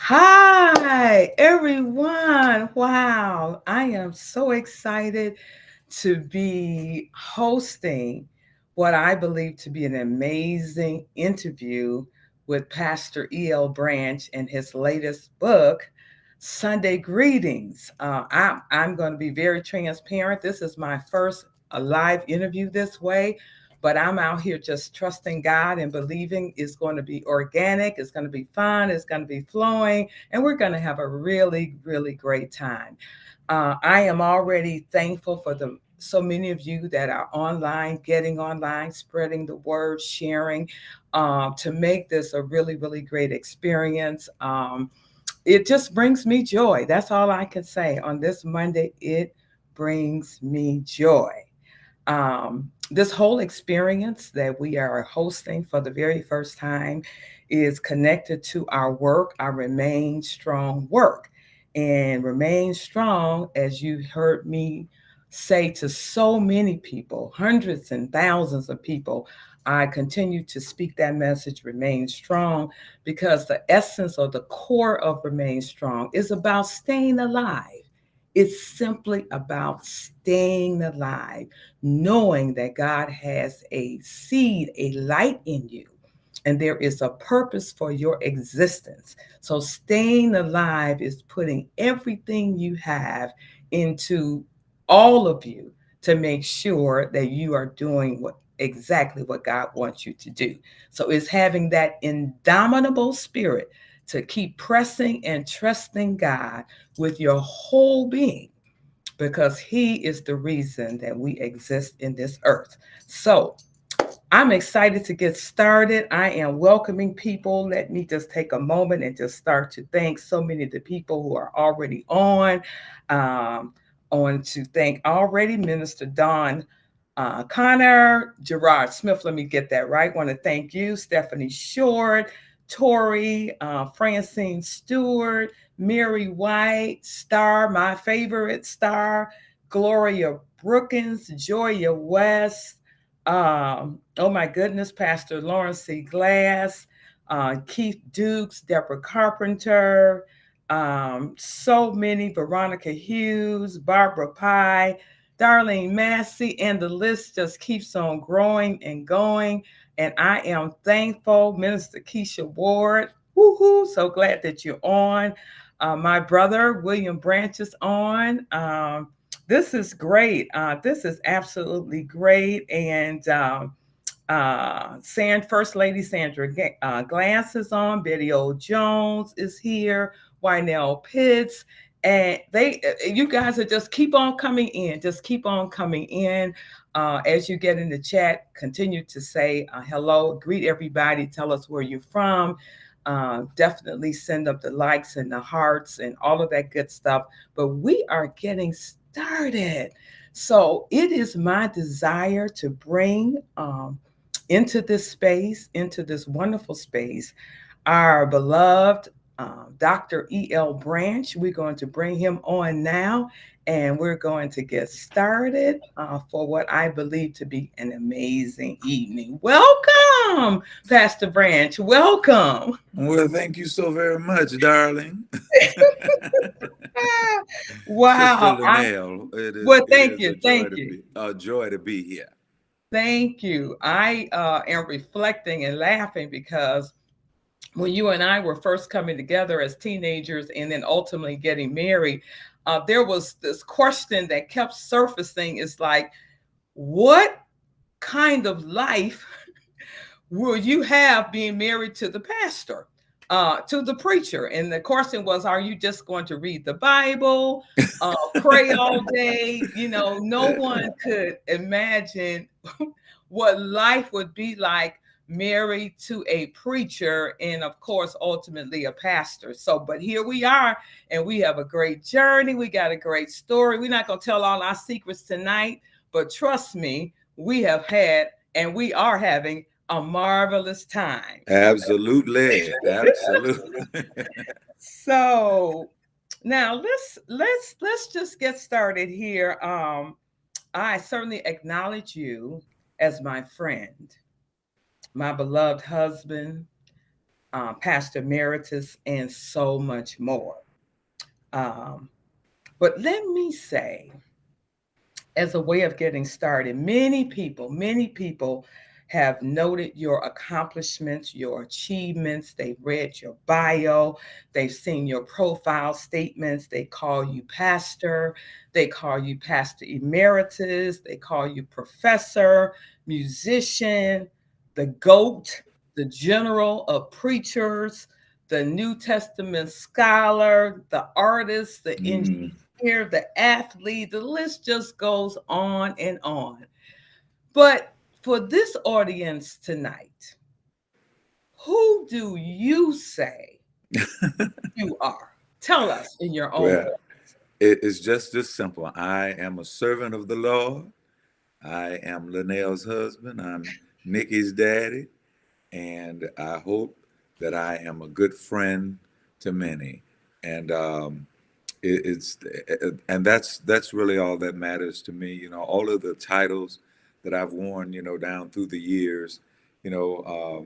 Hi, everyone. Wow, I am so excited to be hosting what I believe to be an amazing interview with Pastor E.L. Branch and his latest book, Sunday Greetings. I'm going to be very transparent. This is my first live interview this way, but I'm out here just trusting God and believing it's going to be organic, it's going to be fun, it's going to be flowing, and we're going to have a really, really great time. I am already thankful for the so many of you that are online, getting online, spreading the word, sharing, to make this a really, really great experience. It just brings me joy. That's all I can say on this Monday. It brings me joy. This whole experience that we are hosting for the very first time is connected to our work, our Remain Strong work. And Remain Strong, as you heard me say to so many people, hundreds and thousands of people, I continue to speak that message, Remain Strong, because the essence or the core of Remain Strong is about staying alive. It's simply about staying alive, knowing that God has a seed, a light in you, and there is a purpose for your existence. So, staying alive is putting everything you have into all of you to make sure that you are doing what exactly what God wants you to do. So, it's having that indomitable spirit to keep pressing and trusting God with your whole being because He is the reason that we exist in this earth. So I'm excited to get started. I am welcoming people. Let me just take a moment and just start to thank so many of the people who are already on. Um, on to thank already Minister Don Connor, Gerard Smith. Let me get that right. Want to thank you, Stephanie Short, Tori, Francine Stewart, Mary White, Star, my favorite Star, Gloria Brookins, Joya West. Oh my goodness, Pastor Lawrence C. Glass, Keith Dukes, Deborah Carpenter, so many, Veronica Hughes, Barbara Pye, Darlene Massey, and the list just keeps on growing and going. And I am thankful, Minister Keisha Ward. Woohoo! So glad that you're on. My brother William Branch is on. This is great. This is absolutely great. And First Lady Sandra Glass is on. Betty O. Jones is here. Wynell Pitts. And you guys are just keep on coming in. Just keep on coming in. As you get in the chat, continue to say hello, greet everybody, tell us where you're from. Definitely send up the likes and the hearts and all of that good stuff. But we are getting started. So it is my desire to bring into this space, into this wonderful space, our beloved Dr. E.L. Branch. We're going to bring him on now, and we're going to get started for what I believe to be an amazing evening. Welcome, Pastor Branch. Welcome. Well, thank you so very much, darling. Sister Wow. Linnell, it is Well, it thank is you. Thank you. a joy to be here. Thank you. I am reflecting and laughing because when you and I were first coming together as teenagers and then ultimately getting married, there was this question that kept surfacing. It's like, what kind of life will you have being married to the pastor, to the preacher? And the question was, are you just going to read the Bible, pray all day? No one could imagine what life would be like married to a preacher and of course ultimately a pastor. So but here we are, and we have a great journey, we got a great story. We're not going to tell all our secrets tonight, but trust me, we have had and we are having a marvelous time. Absolutely, absolutely. So now let's just get started here. I certainly acknowledge you as my friend, my beloved husband, Pastor Emeritus, and so much more. Um, but let me say, as a way of getting started, many people have noted your accomplishments, your achievements. They've read your bio, they've seen your profile statements. They call you pastor, they call you pastor emeritus, they call you professor, musician, the GOAT, the general of preachers, the New Testament scholar, the artist, the engineer, Mm. the athlete, the list just goes on and on. But for this audience tonight, who do you say you are? Tell us in your own Well, words. it is just this simple. I am a servant of the Lord. I am Linnell's husband. I'm Nikki's daddy. And I hope that I am a good friend to many. And it's and that's really all that matters to me. You know, all of the titles that I've worn, you know, down through the years, you know,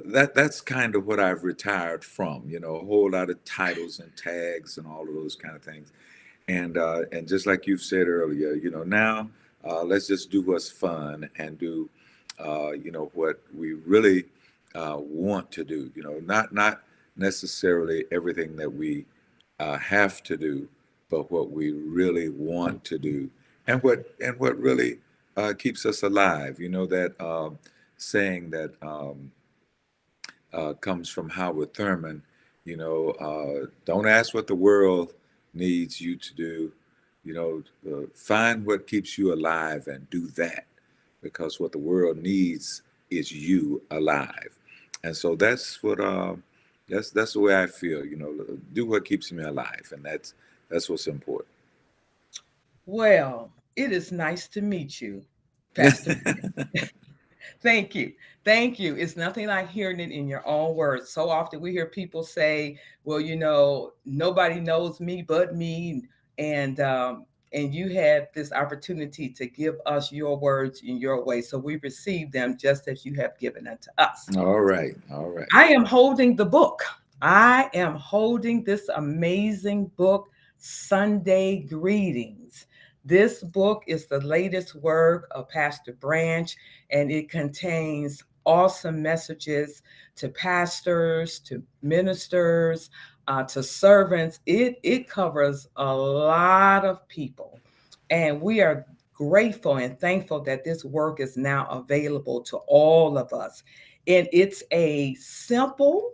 that's kind of what I've retired from. You know, a whole lot of titles and tags and all of those kind of things. And just like you've said earlier, you know, now let's just do what's fun and do, you know, what we really want to do. You know, not necessarily everything that we have to do, but what we really want to do, and what really keeps us alive. You know that saying that comes from Howard Thurman. You know, don't ask what the world needs you to do. You know, find what keeps you alive and do that, because what the world needs is you alive. And so that's what that's the way I feel. You know, do what keeps me alive, and that's what's important. Well, it is nice to meet you, Pastor. Thank you. Thank you. It's nothing like hearing it in your own words. So often we hear people say, well, nobody knows me but me. And you had this opportunity to give us your words in your way. So we receive them just as you have given it to us. All right, all right. I am holding the book. I am holding this amazing book, Sunday Greetings. This book is the latest work of Pastor Branch, and it contains awesome messages to pastors, to ministers, to servants. It covers a lot of people, and we are grateful and thankful that this work is now available to all of us. And it's a simple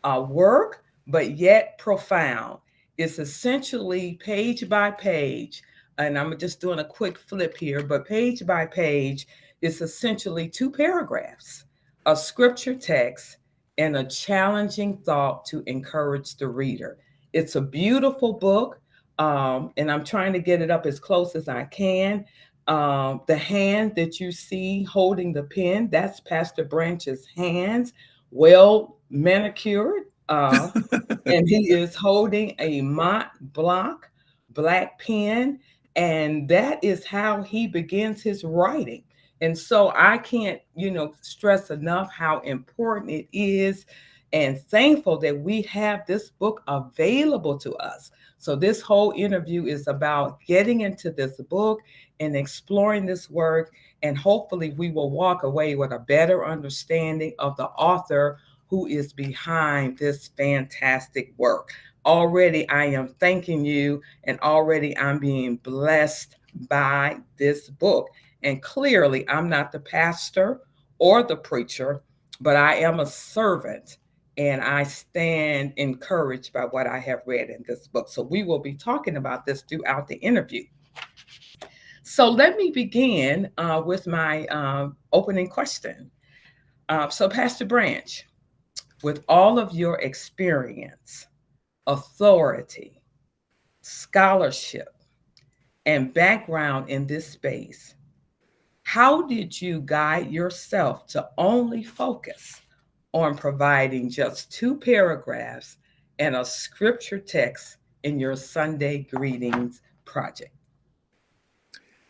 work, but yet profound. It's essentially page by page, and I'm just doing a quick flip here, but page by page is essentially two paragraphs, a scripture text, and a challenging thought to encourage the reader. It's a beautiful book, and I'm trying to get it up as close as I can. The hand that you see holding the pen, that's Pastor Branch's hands, well manicured. And he is holding a Mont Blanc black pen, and that is how he begins his writing. And so I can't, stress enough how important it is and thankful that we have this book available to us. So this whole interview is about getting into this book and exploring this work, and hopefully we will walk away with a better understanding of the author who is behind this fantastic work. Already I am thanking you, and already I'm being blessed by this book. And clearly, I'm not the pastor or the preacher, but I am a servant, and I stand encouraged by what I have read in this book. So we will be talking about this throughout the interview. So let me begin with my opening question. So, Pastor Branch, with all of your experience, authority, scholarship, and background in this space, how did you guide yourself to only focus on providing just two paragraphs and a scripture text in your Sunday Greetings project?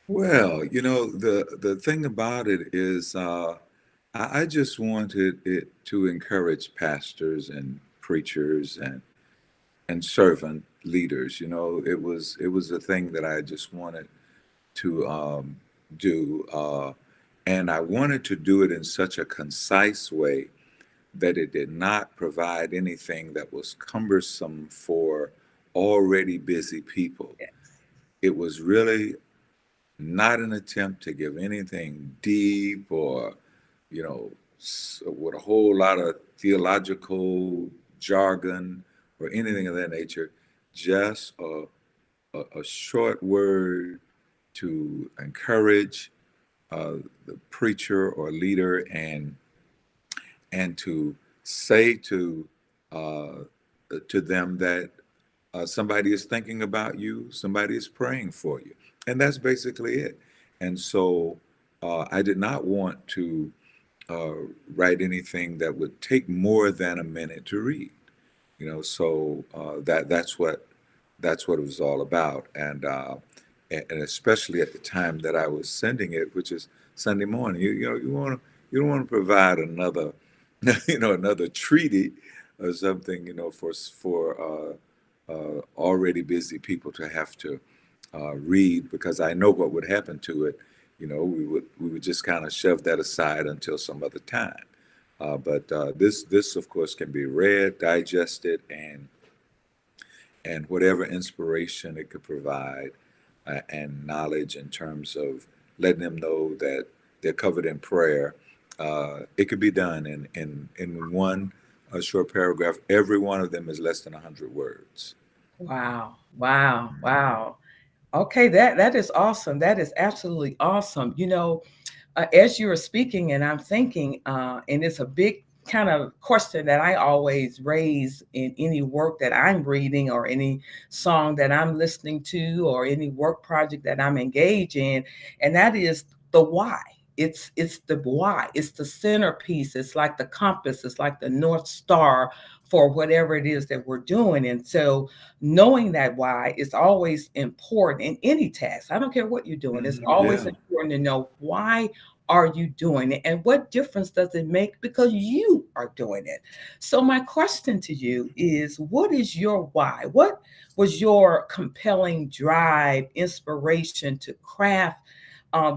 Well, you know, the thing about it is, I just wanted it to encourage pastors and preachers and servant leaders. You know, it was a thing that I just wanted to do, and I wanted to do it in such a concise way that it did not provide anything that was cumbersome for already busy people. Yes. It was really not an attempt to give anything deep or, with a whole lot of theological jargon or anything of that nature. Just a short word to encourage the preacher or leader, and to say uh, to them that somebody is thinking about you, somebody is praying for you, and that's basically it. And so I did not want to uh, write anything that would take more than a minute to read. So that's what it was all about, and especially at the time that I was sending it, which is Sunday morning. You don't want to provide another another treaty or something, for already busy people to have to read, because I know what would happen to it. We would just kind of shove that aside until some other time. But this of course can be read, digested, and whatever inspiration it could provide, and knowledge in terms of letting them know that they're covered in prayer. It could be done in one short paragraph. Every one of them is less than 100 words. Wow. Wow. Wow. Okay, that is awesome. That is absolutely awesome. As you were speaking, and I'm thinking, and it's a big kind of question that I always raise in any work that I'm reading, or any song that I'm listening to, or any work project that I'm engaged in, and that is the why. It's the why. It's the centerpiece. It's like the compass. It's like the North Star for whatever it is that we're doing. And so knowing that why is always important in any task. I don't care what you're doing. It's always Yeah. important to know, why are you doing it, and what difference does it make because you are doing it. So my question to you is, what is your why? What was your compelling drive, inspiration to craft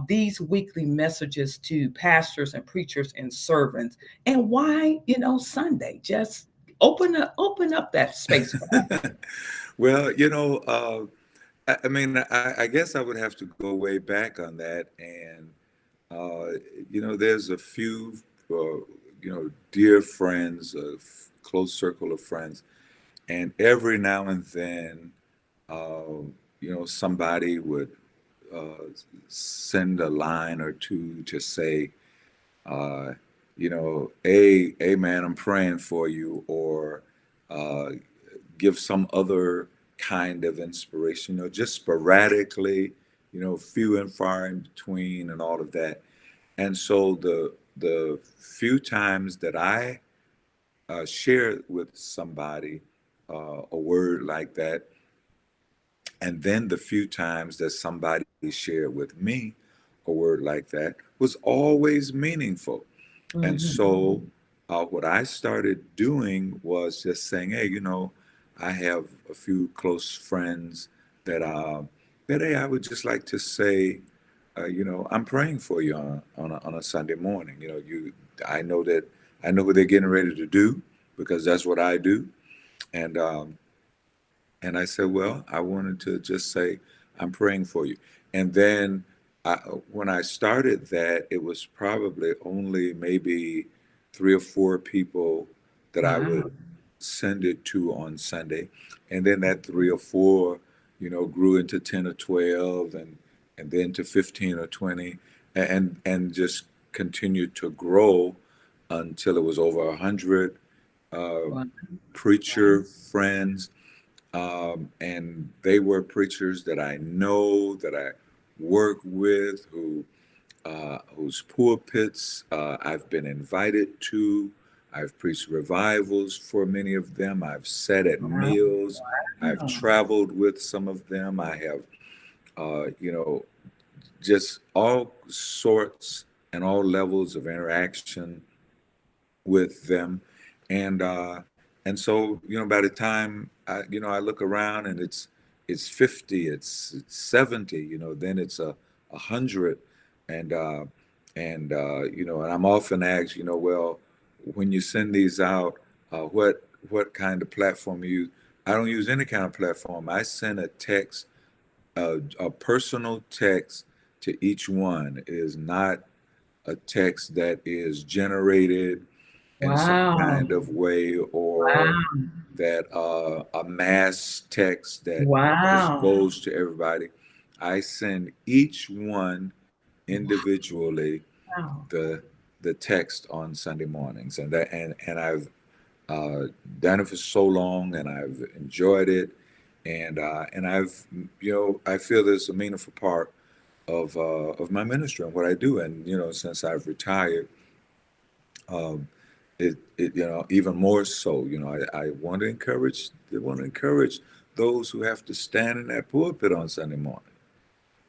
these weekly messages to pastors and preachers and servants? And why, Sunday? Just open up that space for us. Well, I mean, I guess I would have to go way back on that. And, there's a few, dear friends, close circle of friends. And every now and then, somebody would send a line or two to say, uh, hey man, I'm praying for you, or uh, give some other kind of inspiration, just sporadically, few and far in between, and all of that. And so the few times that I share with somebody a word like that, and then the few times that somebody shared with me a word like that, was always meaningful. And Mhm. so, what I started doing was just saying, hey, I have a few close friends that, hey, I would just like to say, I'm praying for you on a Sunday morning. I know what they're getting ready to do, because that's what I do. And um, and I said, well, I wanted to just say, I'm praying for you. And then when I started that, it was probably only maybe three or four people that I Wow. would send it to on Sunday. And then that three or four, grew into 10 or 12, and then to 15 or 20, and just continued to grow until it was over 100 uh, Wow. preacher friends, and they were preachers that I know, that I work with, whose pulpits I've been invited to. I've preached revivals for many of them. I've sat at Wow. meals. I've Wow. traveled with some of them. I have, just all sorts and all levels of interaction with them. And and so, by the time I look around and it's 50, it's 70, then it's a 100. And and I'm often asked, well, when you send these out, what kind of platform you use? I don't use any kind of platform. I send a text, a personal text to each one. It is not a text that is generated in some Wow. kind of way, or Wow. that a mass text that just Wow. goes to everybody. I send each one individually Wow. the text on Sunday mornings, and I've done it for so long, and I've enjoyed it, and I've I feel it's a meaningful part of my ministry and what I do, and since I've retired, um, it even more so. I want to encourage those who have to stand in that pulpit on Sunday morning.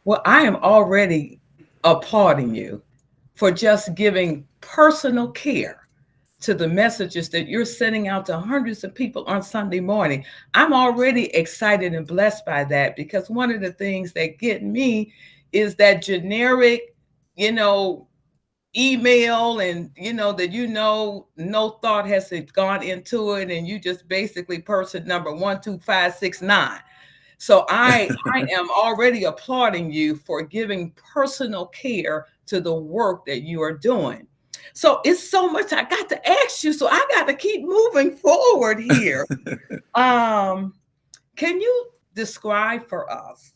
Well, I am already applauding you for just giving personal care to the messages that you're sending out to hundreds of people on Sunday morning. I'm already excited and blessed by that, because one of the things that get me is that generic, you know, email, and that no thought has gone into it, and you just basically person number 12569. So I am already applauding you for giving personal care to the work that you are doing. So it's so much I got to ask you, so I got to keep moving forward here. Um, can you describe for us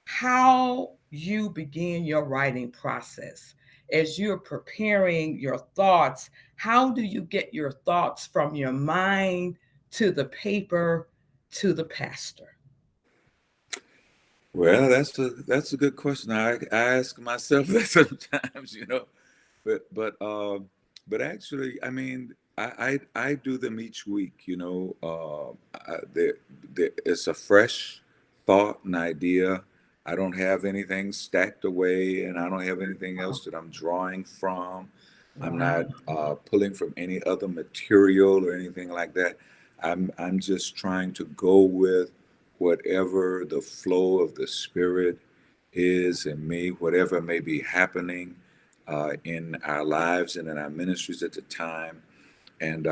how you begin your writing process? As you're preparing your thoughts, how do you get your thoughts from your mind to the paper to the pastor? Well, that's a good question. I ask myself that sometimes, but actually, I mean, I do them each week. It's a fresh thought and idea. I don't have anything stacked away, and I don't have anything else that I'm drawing from. I'm Wow. not pulling from any other material or anything like that. I'm just trying to go with whatever the flow of the Spirit is in me, whatever may be happening in our lives and in our ministries at the time. And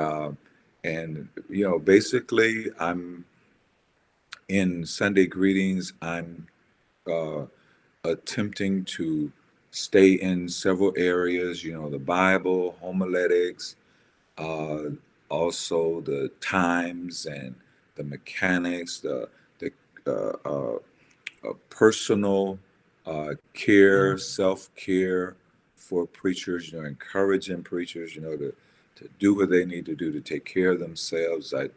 basically, I'm in Sunday greetings. I'm uh, attempting to stay in several areas. The Bible, homiletics, uh, also the times and the mechanics, the personal care, self care for preachers. Encouraging preachers, to do what they need to do to take care of themselves. I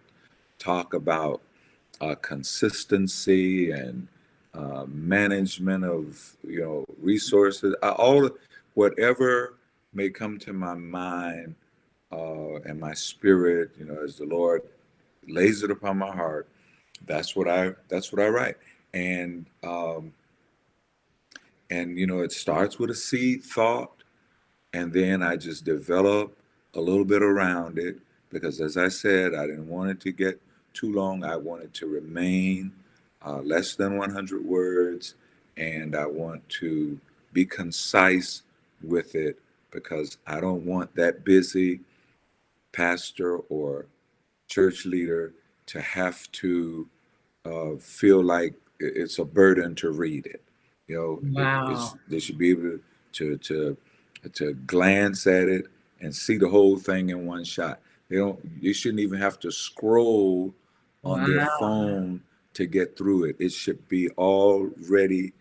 talk about consistency and management of resources. Whatever may come to my mind and my spirit, as the Lord lays it upon my heart. That's what I write. And it starts with a seed thought, and then I just develop a little bit around it, because, as I said, I didn't want it to get too long. I want it to remain less than 100 words, and I want to be concise with it, because I don't want that busy pastor or church leader to have to feel like it's a burden to read it. Wow. They should be able to glance at it and see the whole thing in one shot. They shouldn't even have to scroll on their Wow. phone to get through it. It should be already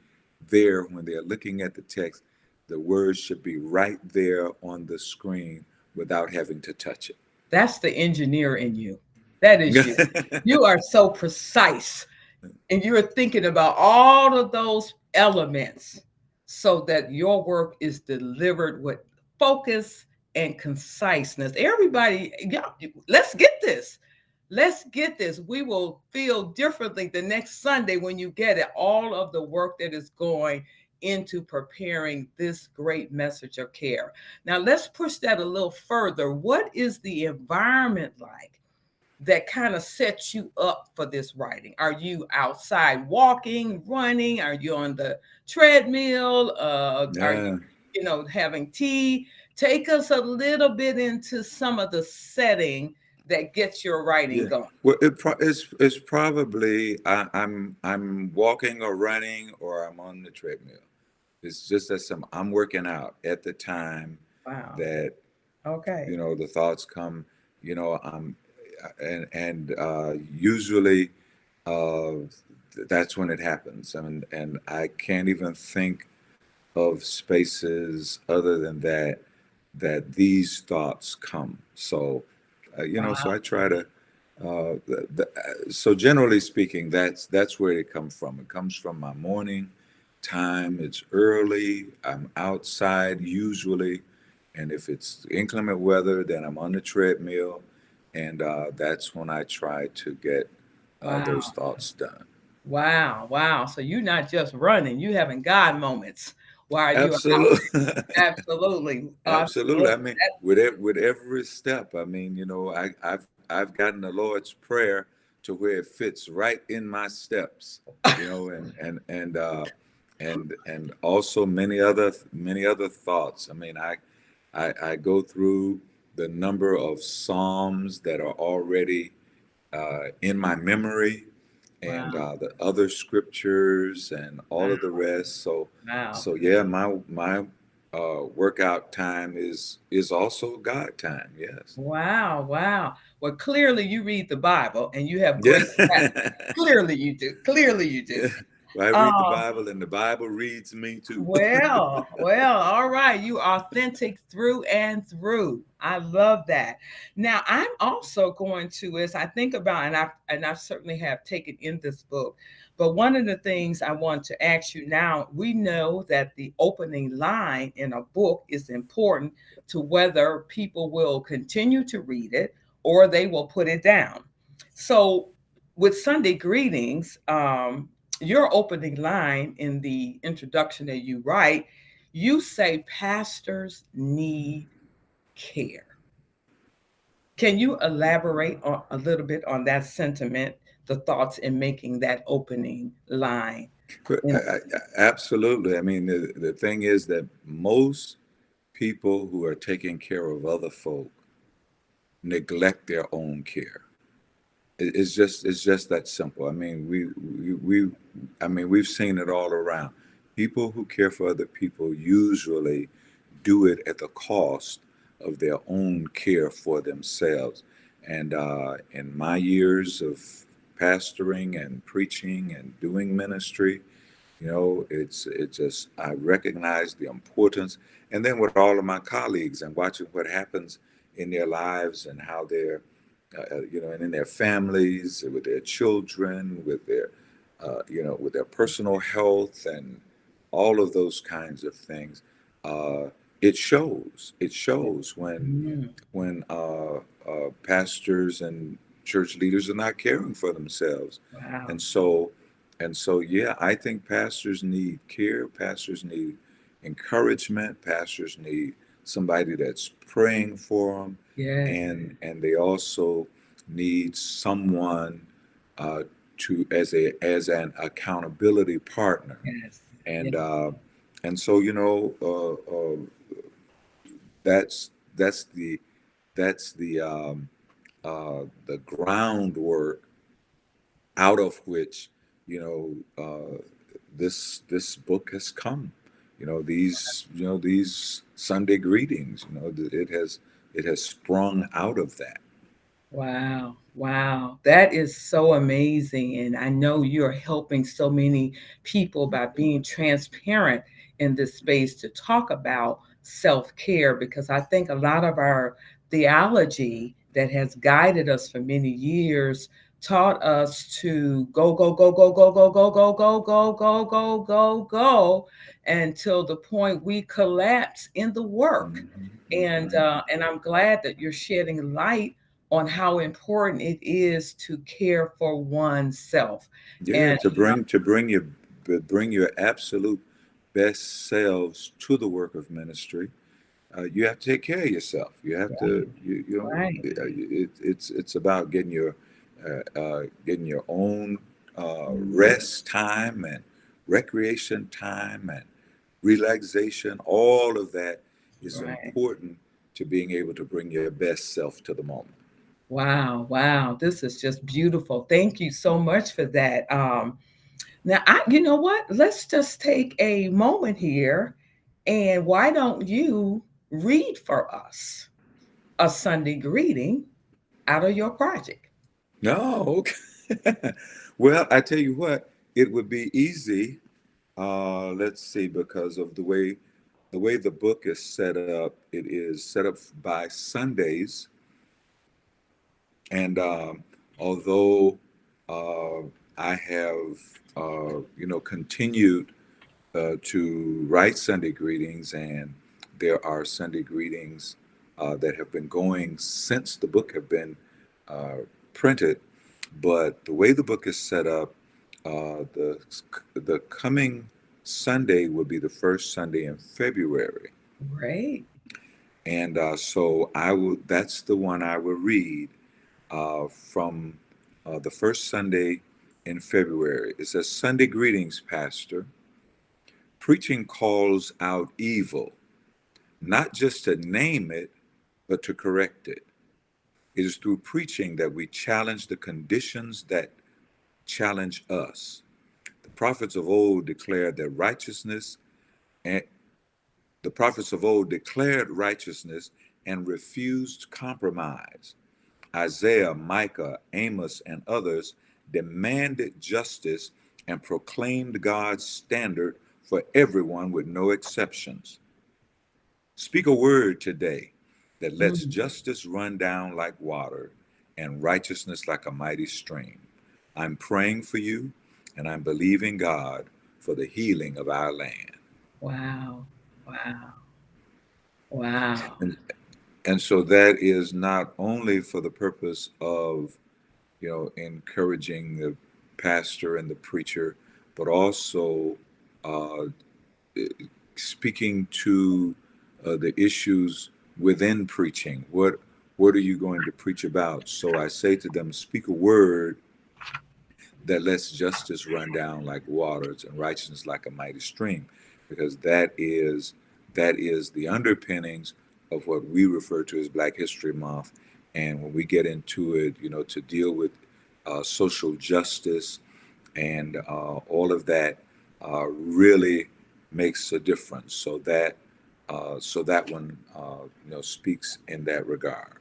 there when they're looking at the text. The words should be right there on the screen without having to touch That's the engineer in you. That is you. it. You are so precise, and you're thinking about all of those elements so that your work is delivered with focus and conciseness. Everybody, yeah, let's get this. Let's get this. We will feel differently the next Sunday when you get it. All of the work that is going into preparing this great message of care. Now, let's push that a little further. What is the environment like that kind of sets you up for this writing? Are you outside walking, running? Are you on the treadmill? Are you, Yeah. having tea? Take us a little bit into some of the setting that gets your writing Yeah. going. Well, it's probably I'm walking or running or I'm on the treadmill. It's just that simple. I'm working out at the time Wow. that Okay. the thoughts come. I'm and usually uh, that's when it happens. And I can't even think of spaces other than that these thoughts come. So so Wow. I try to so generally speaking, that's where it comes from. It comes from my morning time. It's early. I'm outside usually, and if it's inclement weather, then I'm on the treadmill, and that's when I try to get those Wow. thoughts done. Wow. Wow. So you're not just running, you having God moments while you're out. Absolutely. Absolutely. Absolutely. Absolutely. I mean, with every step, I mean, I've gotten the Lord's prayer to where it fits right in my steps, and also many other thoughts. I mean, I go through the number of psalms that are already in my memory, and Wow. the other scriptures and all Wow. of the rest. So, Wow. so yeah, my workout time is also God time. Yes. Wow. Wow. Well, clearly you read the Bible and you have Yeah. great strategy. Clearly you do. Clearly you do. Yeah. Well, I read the Um, Bible, and the Bible reads me too. well, all right. You authentic through and through. I love that. Now, I'm also going to, as I think about, and I certainly have taken in this book, but one of the things I want to ask you now, we know that the opening line in a book is important to whether people will continue to read it or they will put it down. So, with Sunday greetings, your opening line in the introduction that you write, you say pastors need care. Can you elaborate on, a little bit on that sentiment, the thoughts in making that opening line? In, Absolutely. I mean, the thing is that most people who are taking care of other folk neglect their own care. It's just that simple. I mean, we've seen it all around. People who care for other people usually do it at the cost of their own care for themselves. And in my years of pastoring and preaching and doing ministry, it just I recognize the importance. And then with all of my colleagues and watching what happens in their lives and how they're and in their families, with their children, with their personal health and all of those kinds of things. Uh, it shows. It shows mm, when pastors and church leaders are not caring for themselves, wow. and so yeah, I think pastors need care. Pastors need encouragement. Pastors need somebody that's praying for them, Yes. and they also need someone uh, to as an accountability partner, Yes. Yes. and so that's that's the the groundwork out of which this book has come. These Sunday greetings. It has sprung out of that. Wow. Wow. That is so amazing. And I know you're helping so many people by being transparent in this space to talk about self care, because I think a lot of our theology that has guided us for many years taught us to go, go, go, go, go, go, go, go, go, go, go, go, go, go until the point we collapse in the work. Mhm, And mhm. I'm glad that you're shedding light on how important it is to care for oneself. Yeah, And to bring your absolute best selves to the work of ministry, you have to take care of yourself. You have to, Right. it's about getting your own rest time and recreation time and relaxation. All of that is Right. important to being able to bring your best self to the moment. Wow. Wow. This is just beautiful. Thank you so much for that. Now, you know what? Let's just take a moment here, and why don't you read for us a Sunday greeting out of your project? No, okay. Well, I tell you what, it would be easy. Let's see, because of the way the book is set up, it is set up by Sundays, and although uh, I have continued to write Sunday greetings, and there are Sunday greetings that have been going since the book have been uh, printed. But the way the book is set up, the coming Sunday will be the first Sunday in February, Great. and so I will. That's the one I will read from the first Sunday in February. It says, "Sunday greetings, Pastor. Preaching calls out evil, not just to name it, but to correct it. It is through preaching that we challenge the conditions that challenge us. The prophets of old declared that righteousness and the prophets of old declared righteousness and refused compromise. Isaiah, Micah, Amos, and others demanded justice and proclaimed God's standard for everyone with no exceptions. Speak a word today that lets Mm. justice run down like water and righteousness like a mighty stream. I'm praying for you, and I'm believing God for the healing of our land." Wow. Wow. Wow. And, and so that is not only for the purpose of, encouraging the pastor and the preacher, but also uh, speaking to the issues within preaching. What are you going to preach about? So I say to them, speak a word that lets justice run down like waters and righteousness like a mighty stream, because that is the underpinnings of what we refer to as Black History Month. And when we get into it, to deal with social justice and all of that really makes a difference. So that one speaks in that regard.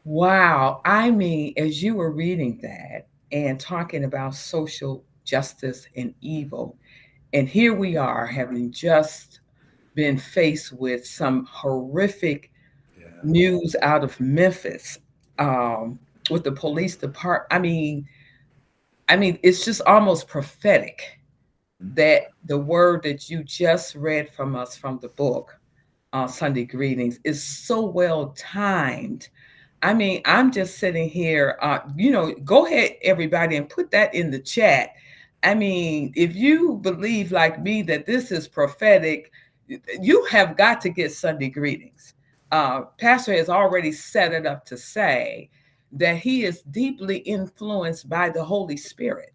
Wow. I mean, as you were reading that and talking about social justice and evil, and here we are having just been faced with some horrific Yeah. news out of Memphis, um, with the police department. I mean, it's just almost prophetic that the word that you just read from us from the book, Sunday Greetings, is so well timed. I mean, I'm just sitting here, go ahead, everybody, and put that in the chat. I mean, if you believe like me that this is prophetic, you have got to get Sunday Greetings. Pastor has already set it up to say that he is deeply influenced by the Holy Spirit.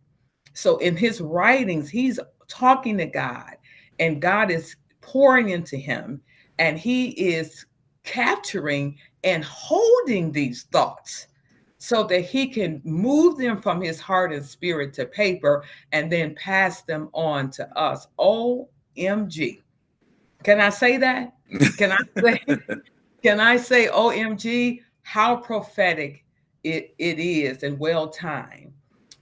So in his writings, he's talking to God, and God is pouring into him, and he is capturing and holding these thoughts so that he can move them from his heart and spirit to paper and then pass them on to us. OMG. Can I say that? Can I say can I say OMG? How prophetic it is and well timed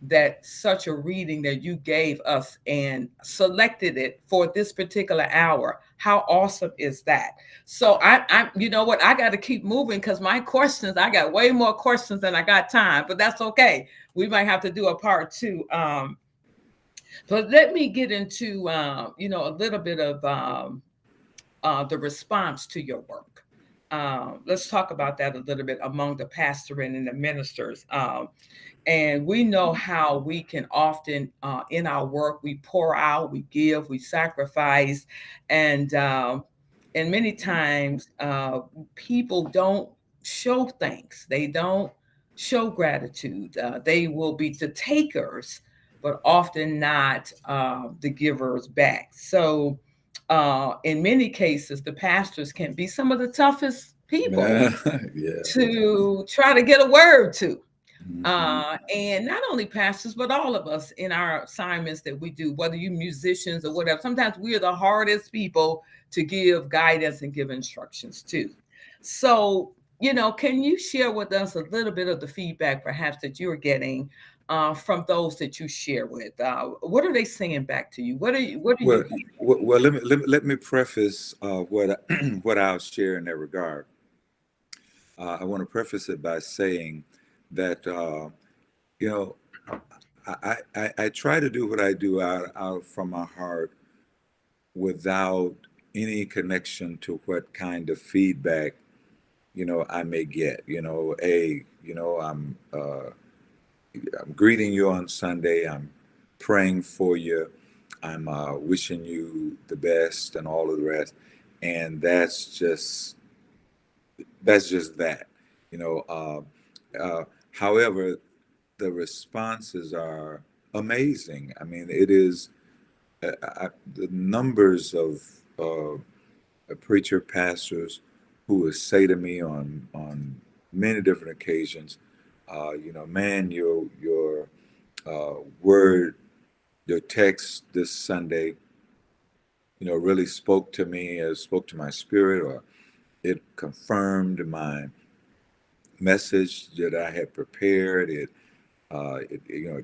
that such a reading that you gave us and selected it for this particular hour. How awesome is that? So you know what, I got to keep moving because my questions, I got way more questions than I got time, but that's okay. We might have to do a part two. But let me get into a little bit of the response to your work. Let's talk about that a little bit among the pastor and the ministers. And we know how we can often, in our work, we pour out, we give, we sacrifice, and many times people don't show thanks. They don't show gratitude. They will be the takers, but often not the givers back. So, in many cases, the pastors can be some of the toughest people Yeah. to try to get a word to. Mhm. And not only pastors, but all of us in our assignments that we do, whether you musicians or whatever, sometimes we're the hardest people to give guidance and give instructions to. So, can you share with us a little bit of the feedback perhaps that you're getting from those that you share with? What are they saying back to you? What are you Well, getting? let me preface what I'll share in that regard. I want to preface it by saying that you know I try to do what I do out from my heart without any connection to what kind of feedback I may get. I'm greeting you on Sunday. I'm praying for you. I'm wishing you the best and all of the rest. And that's just that. You know. However, the responses are amazing. I mean, it is the numbers of preacher pastors who would say to me on many different occasions, man, your word, your text this Sunday, really spoke to me, spoke to my spirit, or it confirmed my message that I had prepared. It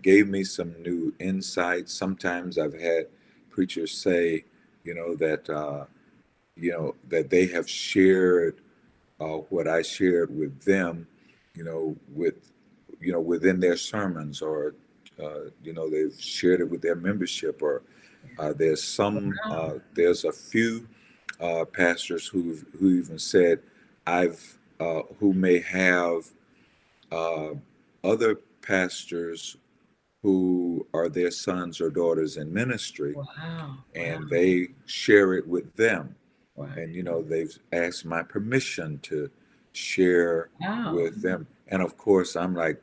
gave me some new insights. Sometimes I've had preachers say, that that they have shared what I shared with them, with within their sermons, or they've shared it with their membership, or there's a few pastors who even said who may have uh, other pastors who are their sons or daughters in ministry, Wow, wow, and they share it with them. right. And they've asked my permission to share Wow, with them. And of course, I'm like,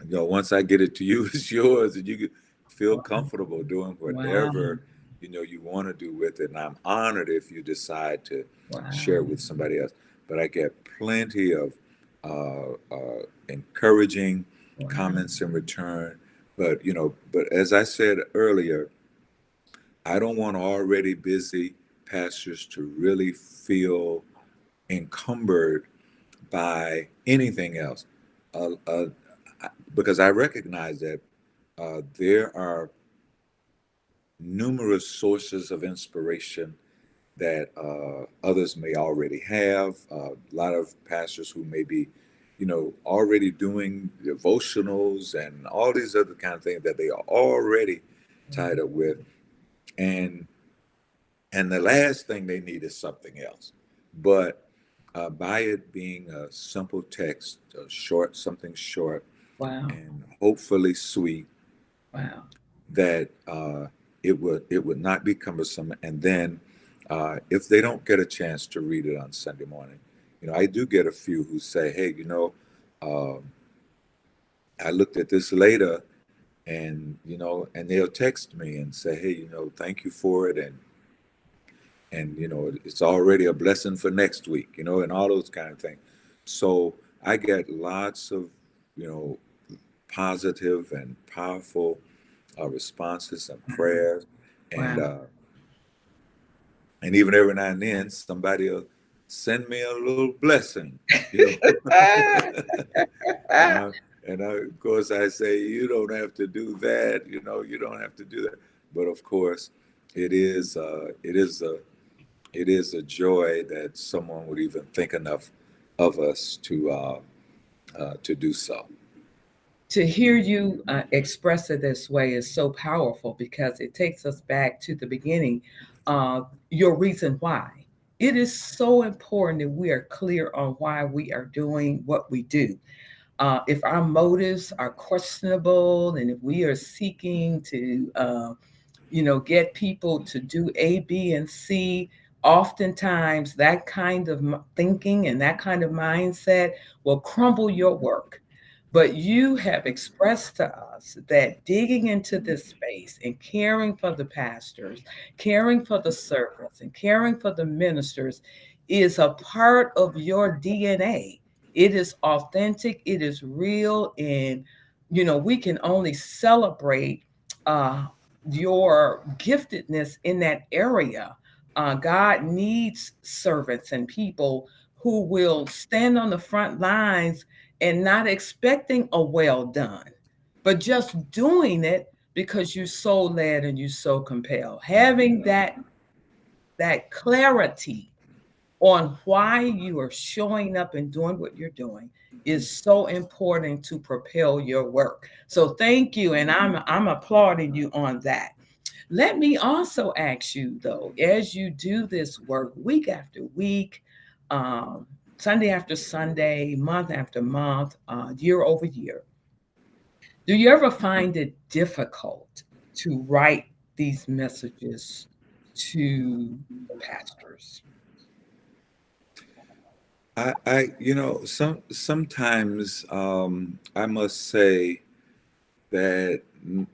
once I get it to you, it's yours, and you can feel comfortable doing wow, whatever you want to do with it. And I'm honored if you decide to share wow, it with somebody else. But I get plenty of encouraging wow. comments in return. But as I said earlier, I don't want already busy pastors to really feel encumbered by anything else. Uh, uh, because I recognize that there are numerous sources of inspiration that others may already have. A lot of pastors who may be, already doing devotionals and all these other kind of things that they are already tied up with, and the last thing they need is something else. But by it being a simple text, something short, Wow, and hopefully sweet, wow. that it would not be cumbersome. And then if they don't get a chance to read it on Sunday morning, I do get a few who say, "Hey, um, I looked at this later, and and they'll text me and say, hey, thank you for it, and it's already a blessing for next week, and all those kind of things." So I get lots of you know positive and powerful responses and prayers, and Wow. uh, and even every now and then somebody will send me a little blessing, and of course I say, you don't have to do that, you don't have to do that. But of course, it is a joy that someone would even think enough of us to do so. To hear you express it this way is so powerful because it takes us back to the beginning, your reason why. It is so important that we are clear on why we are doing what we do. If our motives are questionable and if we are seeking to, get people to do A, B, and C, oftentimes that kind of thinking and that kind of mindset will crumble your work. But you have expressed to us that digging into this space and caring for the pastors, caring for the servants, and caring for the ministers is a part of your DNA. It is authentic, it is real, and we can only celebrate uh, your giftedness in that area. God needs servants and people who will stand on the front lines and not expecting a well done, but just doing it because you're so led and you're so compelled. Having that clarity on why you are showing up and doing what you're doing is so important to propel your work. So thank you, and I'm applauding you on that. Let me also ask you though, as you do this work week after week, um, Sunday after Sunday, month after month, year over year, do you ever find it difficult to write these messages to the pastors? Sometimes I must say that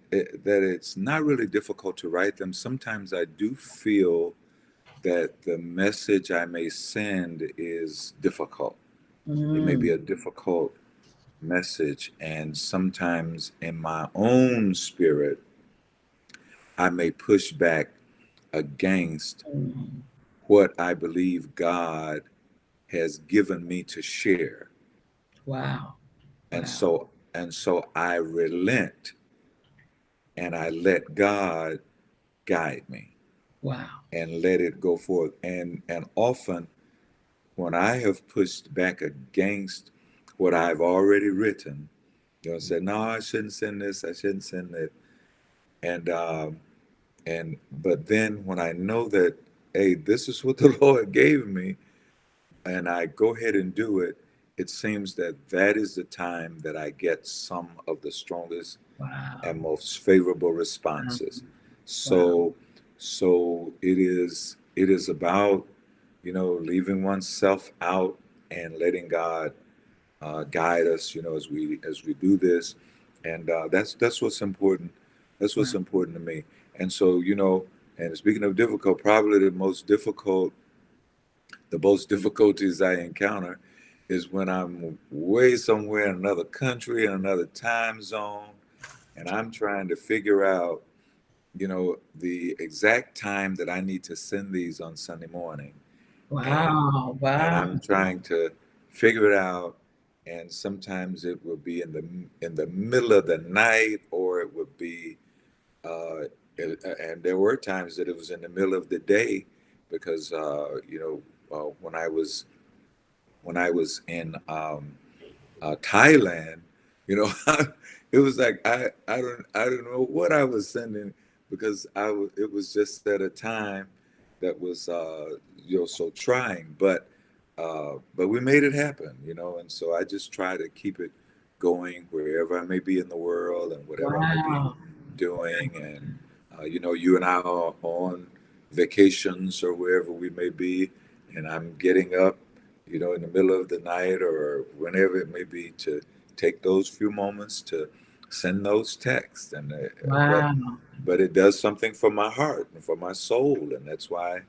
that it's not really difficult to write them. Sometimes I do feel that the message I may send is difficult. It may Mm, be a difficult message, and sometimes in my own spirit, I may push back against mm, what I believe God has given me to share. wow, And wow, so and so I relent and I let God guide me wow. and let it go forth. And often when I have pushed back against what I've already written, said, no, I shouldn't send this, I shouldn't send it. And but then when I know that, hey, this is what the Lord gave me, and I go ahead and do it, it seems that that is the time that I get some of the strongest Wow. and most favorable Wow. responses. Wow. So it is about leaving oneself out and letting God guide us, as we do this, and that's what's important. That's Wow. what's important to me. And so and speaking of difficult, probably the most difficulties I encounter is when I'm way somewhere in another country, in another time zone, and I'm trying to figure out, the exact time that I need to send these on Sunday morning. And Wow. and Wow. I'm trying to figure it out. And sometimes it will be in the middle of the night, or it would be uh, and there were times that it was in the middle of the day, because when I was in Thailand, you know, it was like I don't know what I was sending, because it was just at a time that was so trying, but we made it happen, and so I just try to keep it going wherever I may be in the world and whatever I may be Wow. doing. And you and I are on vacations or wherever we may be, and I'm getting up, in the middle of the night or whenever it may be, to take those few moments to send those texts. And Wow. but it does something for my heart and for my soul, and that's why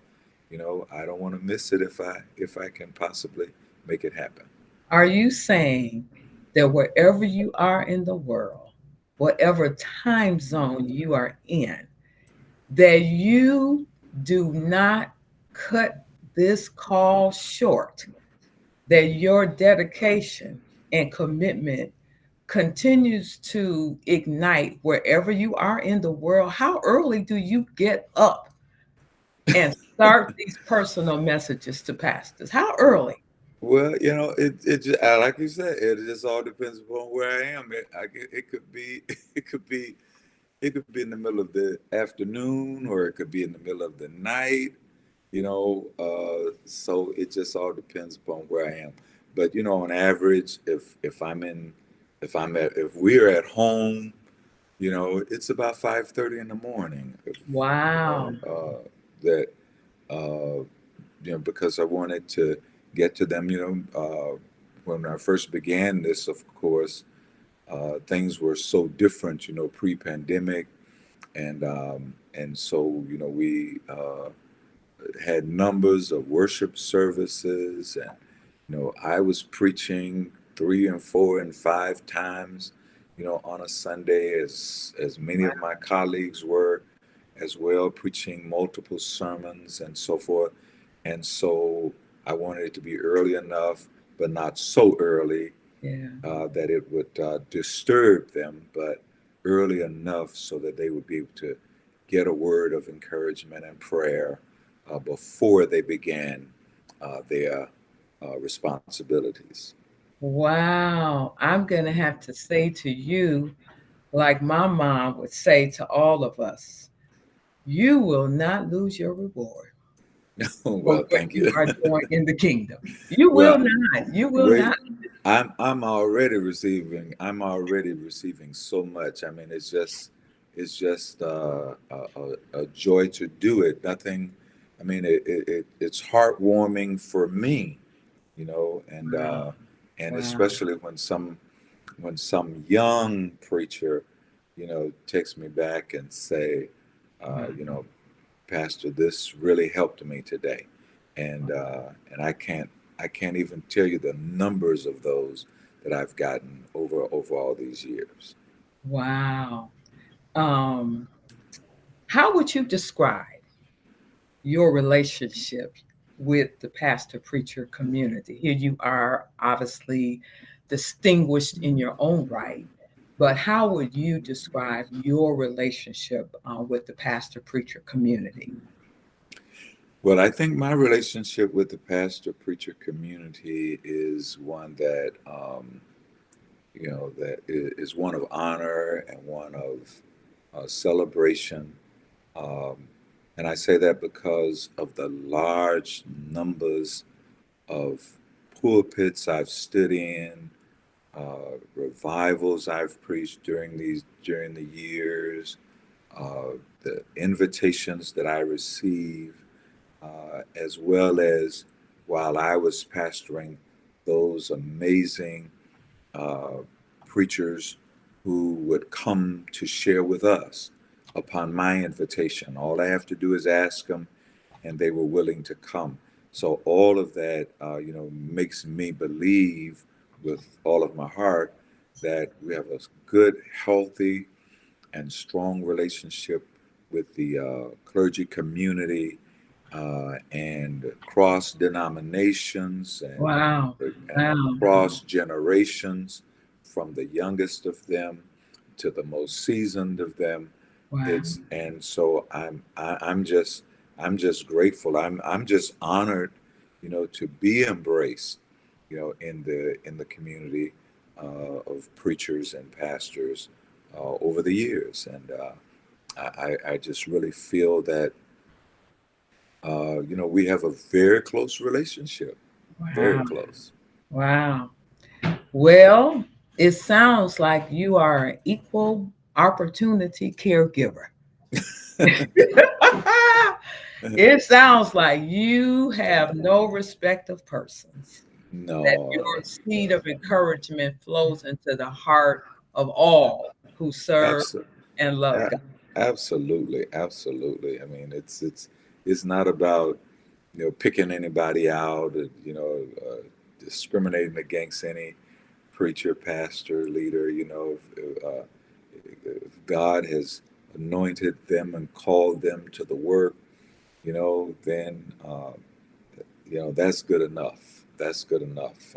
I don't want to miss it if I can possibly make it happen. Are you saying that wherever you are in the world, whatever time zone you are in, that you do not cut this call short, that your dedication and commitment continues to ignite wherever you are in the world? How early do you get up and start these personal messages to pastors? How early? Well, like you said, it just all depends upon where I am. It could be it could be it could be in the middle of the afternoon, or it could be in the middle of the night. So it just all depends upon where I am. But on average, if we're at home, it's about 5:30 in the morning. If Wow. that because I wanted to get to them. When I first began this, of course, things were so different. Pre-pandemic, and so we had numbers of worship services, and I was preaching 3 and 4 and 5 times on a Sunday, as many of my colleagues were as well, preaching multiple sermons and so forth. And so I wanted it to be early enough, but not so early Yeah. that it would disturb them, but early enough so that they would be able to get a word of encouragement and prayer before they began their responsibilities. Wow. I'm going to have to say to you, like my mom would say to all of us, you will not lose your reward for Well, what thank you you. are doing in the kingdom. You will Well, not. You will wait, not. I'm already receiving so much. I mean, it's just a joy to do it. Nothing. I mean, it's heartwarming for me, and Wow. Wow. especially when some young preacher, takes me back and say, Wow. uh, you know, Pastor, this really helped me today, and I can't even tell you the numbers of those that I've gotten over all these years. Wow. Um, how would you describe your relationship with the pastor preacher community? Here you are, obviously distinguished in your own right, but how would you describe your relationship with the pastor preacher community? Well, I think my relationship with the pastor preacher community is one that is one of honor and one of celebration. Um, and I say that because of the large numbers of pulpits I've stood in, revivals I've preached during the years, the invitations that I receive, as well as while I was pastoring, those amazing uh, preachers who would come to share with us upon my invitation. All I have to do is ask them, and they were willing to come. So all of that, makes me believe with all of my heart that we have a good, healthy, and strong relationship with the clergy community and cross denominations Wow. and Wow. across generations, from the youngest of them to the most seasoned of them. Wow. And so I'm just grateful. I'm just honored, to be embraced, in the community of preachers and pastors over the years, and I just really feel that we have a very close relationship, very Wow. close. Wow. Well, it sounds like you are an equal opportunity caregiver. It sounds like you have no respect of persons, that No, your seed of encouragement flows into the heart of all who serve absolutely. and love God. Absolutely, absolutely. I mean, it's not about picking anybody out, discriminating against any preacher, pastor, leader. If God has anointed them and called them to the work, then that's good enough. That's good enough.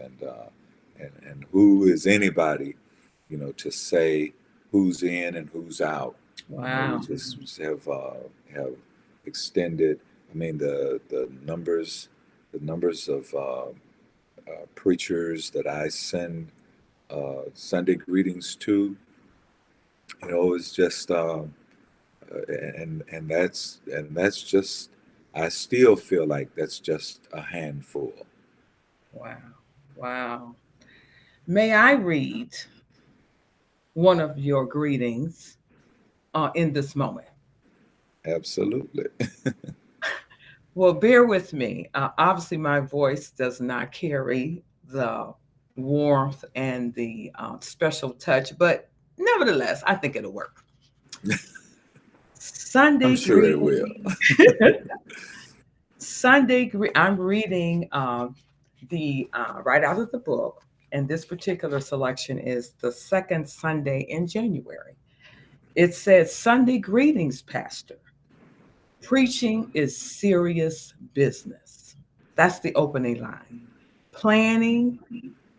And who is anybody, to say who's in and who's out? We Wow. just have extended. I mean, the numbers of preachers that I send Sunday greetings to, is just and that's just I still feel like that's just a handful. Wow. Wow. May I read one of your greetings in this moment? Absolutely. Well, bear with me. Obviously, my voice does not carry the warmth and the special touch, but nevertheless, I think it'll work. I'm Sunday sure it will. greetings. I'm reading the right out of the book, and this particular selection is the second Sunday in January. It says, Sunday greetings, Pastor. Preaching is serious business. That's the opening line. Planning,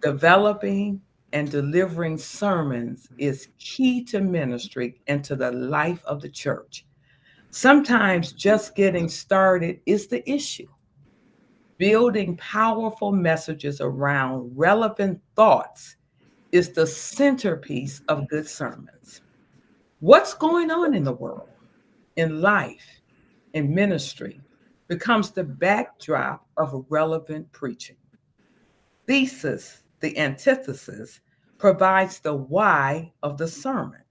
developing, and delivering sermons is key to ministry and to the life of the church. Sometimes just getting started is the issue. Building powerful messages around relevant thoughts is the centerpiece of good sermons. What's going on in the world, in life, in ministry becomes the backdrop of relevant preaching. Thesis, the antithesis, provides the why of the sermon.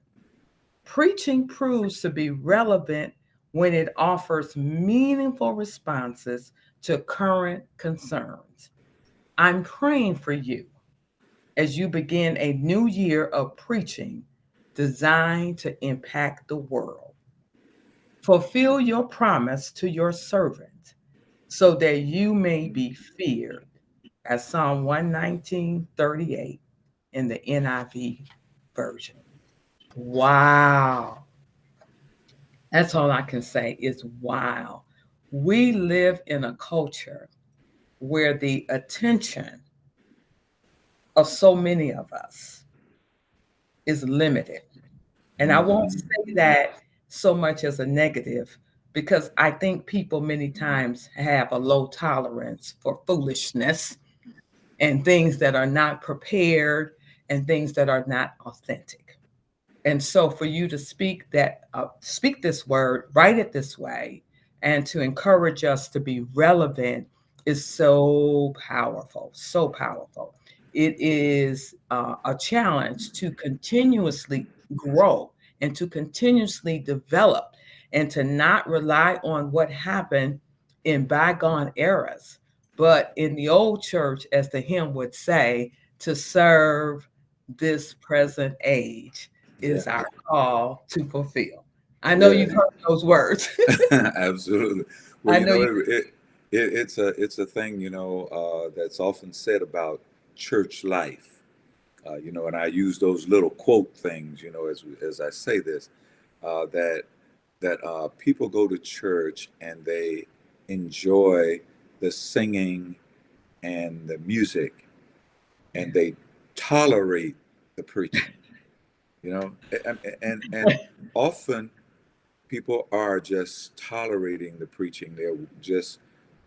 Preaching proves to be relevant when it offers meaningful responses to current concerns. I'm praying for you as you begin a new year of preaching designed to impact the world. Fulfill your promise to your servant so that you may be feared. As Psalm 119:38 in the NIV version. Wow. That's all I can say is wow. We live in a culture where the attention of so many of us is limited. And I won't Hmm. say that so much as a negative because I think people many times have a low tolerance for foolishness and things that are not prepared and things that are not authentic. And so for you to speak this word, write it this way, and to encourage us to be relevant is so powerful, so powerful. It is a challenge to continuously grow and to continuously develop and to not rely on what happened in bygone eras, but in the old church, as the hymn would say, to serve this present age Yeah. is our call to fulfill. I know Yeah. you've heard those words. Absolutely. Well, I you know know, you. it's a thing, that's often said about church life. And I use those little quote things, as I say this, that people go to church and they enjoy the singing and the music, and they tolerate the preaching. And often people are just tolerating the preaching. They'll just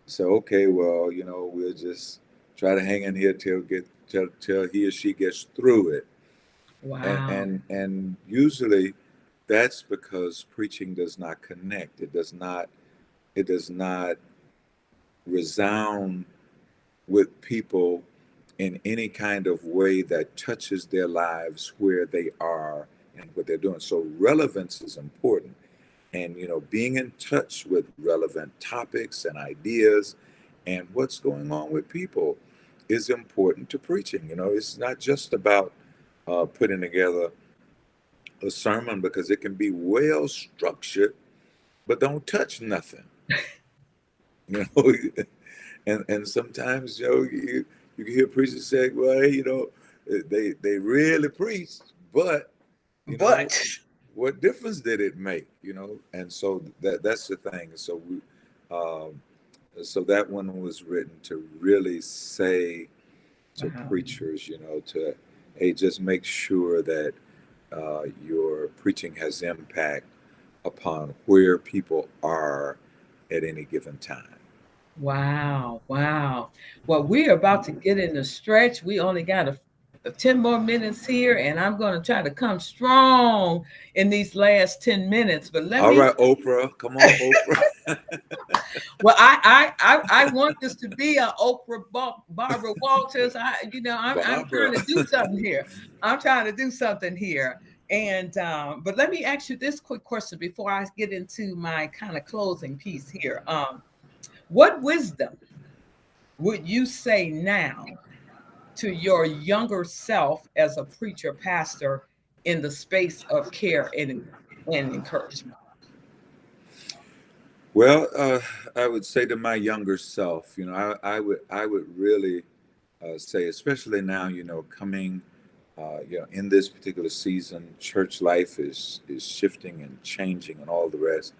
say, okay, well, we'll just try to hang in here till he or she gets through it. And Wow. and and usually that's because preaching does not connect. It does not resound with people in any kind of way that touches their lives where they are and what they're doing. So relevance is important. And being in touch with relevant topics and ideas and what's going on with people is important to preaching. It's not just about putting together a sermon, because it can be well structured but don't touch nothing. you know and sometimes you can hear preachers say, well, hey, they really preached, but you know But what difference did it make? And so that's the thing. Um, so that one was written to really say to wow. preachers, to, hey, just make sure that your preaching has impact upon where people are at any given time. Wow. Wow. Well, we're about to get in the stretch. We only got 10 more minutes here, and I'm going to try to come strong in these last 10 minutes. But let All me right, Oprah, come on, Oprah. Well, I want this to be a Oprah Barbara Walters. I'm trying Barbara. to do something here. I'm trying to do something here. And but let me ask you this quick question before I get into my kind of closing piece here. What wisdom would you say now to your younger self as a preacher pastor in the space of care and encouragement? Well, I would say to my younger self, I would really say, especially now, coming, in this particular season, church life is shifting and changing and all the rest.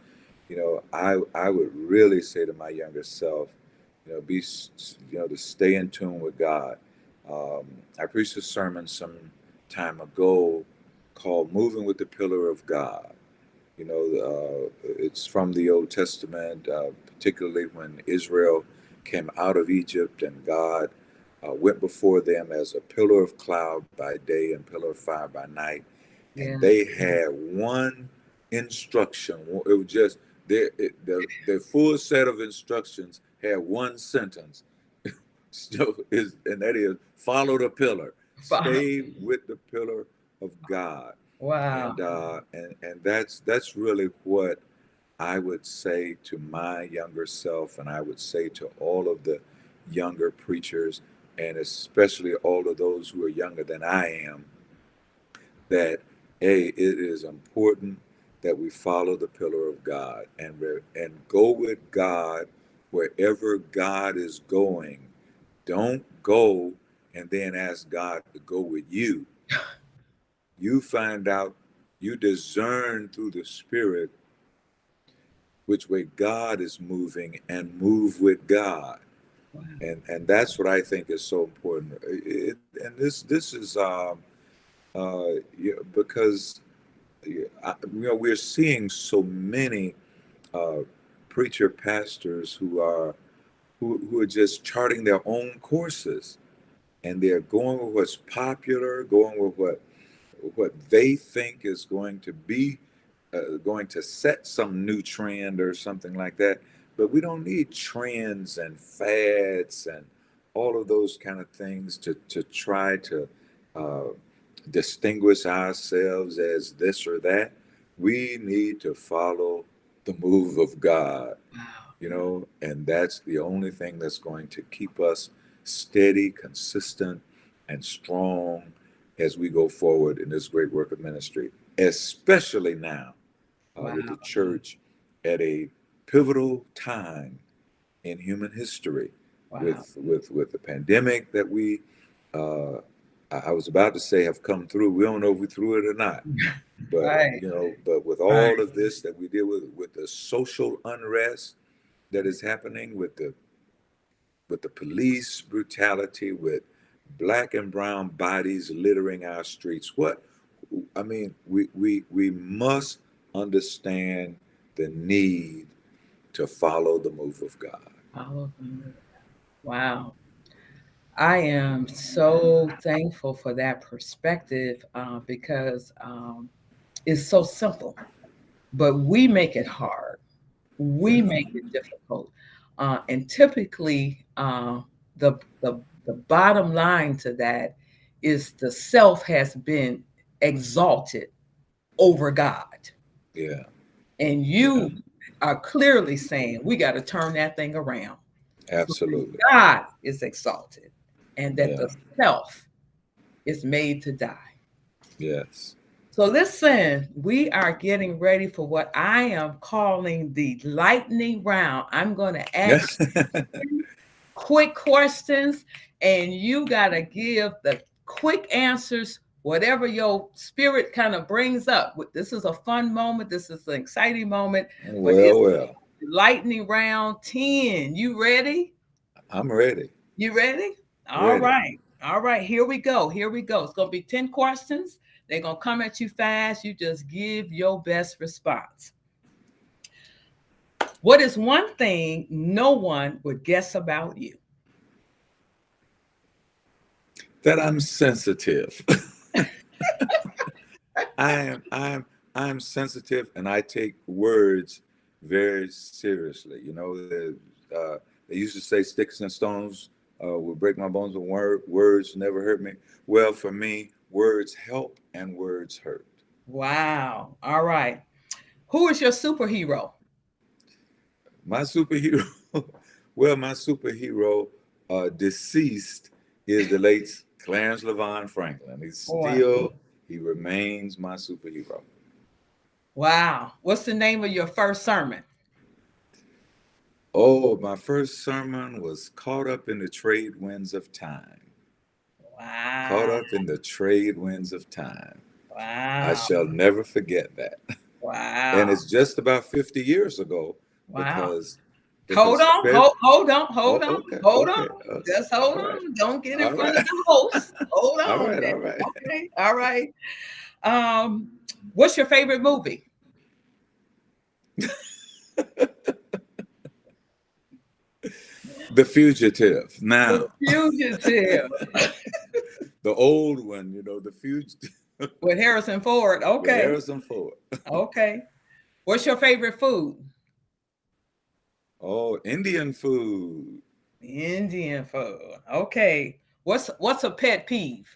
I would really say to my younger self, to stay in tune with God. I preached a sermon some time ago called "Moving with the Pillar of God." It's from the Old Testament, particularly when Israel came out of Egypt and God went before them as a pillar of cloud by day and pillar of fire by night. And Yeah. they had one instruction. It was just their full set of instructions had one sentence. And that is follow the pillar, stay with the pillar of God. Wow. And that's really what I would say to my younger self, and I would say to all of the younger preachers, and especially all of those who are younger than I am, that it is important that we follow the pillar of God and go with God wherever God is going. Don't go and then ask God to go with you. You find out, you discern through the Spirit which way God is moving and move with God. Wow. And that's what I think is so important. And this is because we're seeing so many uh, preacher pastors who are just charting their own courses, and they're going with what's popular, going with what they think is going to be going to set some new trend or something like that. But we don't need trends and fads and all of those kind of things to try to uh, distinguish ourselves as this or that. We need to follow the move of God, Wow. and that's the only thing that's going to keep us steady, consistent, and strong as we go forward in this great work of ministry, especially now Wow. with the church at a pivotal time in human history Wow. with the pandemic that we uh, I was about to say have come through. We don't know if we through it or not, but Right. but with Right. all of this that we deal with the social unrest that is happening, with the police brutality, with black and brown bodies littering our streets. We must understand the need to follow the move of God. All of them. Wow. I am so thankful for that perspective because it's so simple, but we make it hard. We Yeah, make it difficult. And typically, the, the bottom line to that is the self has been exalted over God. yeah, And yeah, you are clearly saying we got to turn that thing around. So that absolutely. God is exalted and that Yeah, the self is made to die. yes. So listen, we are getting ready for what I am calling the lightning round. I'm going to Yeah. ask quick questions, and you got to give the quick answers, whatever your spirit kind of brings up. This is a fun moment. This is an exciting moment, but it's Well, lightning round 10. You ready? I'm ready. You ready? All Ready. right. All right. Here we go. Here we go. It's going to be 10 questions. They're going to come at you fast. You just give your best response. What is one thing no one would guess about you? That I'm sensitive. I am I'm sensitive, and I take words very seriously. You know, they used to say sticks and stones will break my bones, but words never hurt me. Well, for me, words help and words hurt. Wow. All right. Who is your superhero? My superhero, well, my superhero, deceased, is the late Clarence Levon Franklin. Boy. He remains my superhero. Wow. What's the name of your first sermon? Oh, my first sermon was Caught Up in the Trade Winds of Time. Caught Wow. up in the trade winds of time. I Wow. shall never forget that. And Wow. it's just about 50 years ago Wow. because Hold because on, Feb hold oh, on, okay, hold on. okay. Just hold All right. on. Don't get in All front right. of the host. Hold All on right, there. all right. Okay. All right. What's your favorite movie? The Fugitive. The Now, Fugitive the old one, you know, The Fugitive with Harrison Ford. with Okay. Harrison Ford. Okay. What's your favorite food? Oh, Indian food. Indian food. Okay. What's a pet peeve?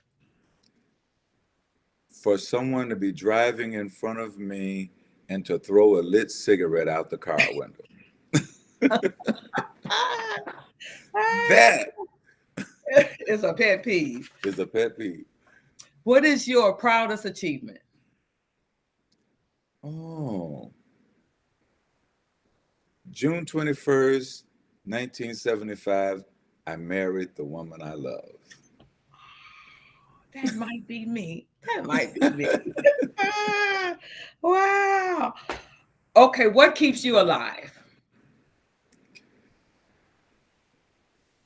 For someone to be driving in front of me and to throw a lit cigarette out the car window. Ah, ah, That it's a pet peeve. is a pet peeve. What is your proudest achievement? Oh, June 21st, 1975, I married the woman I love. That might be me. That might be me. Ah, wow. Okay, what keeps you alive?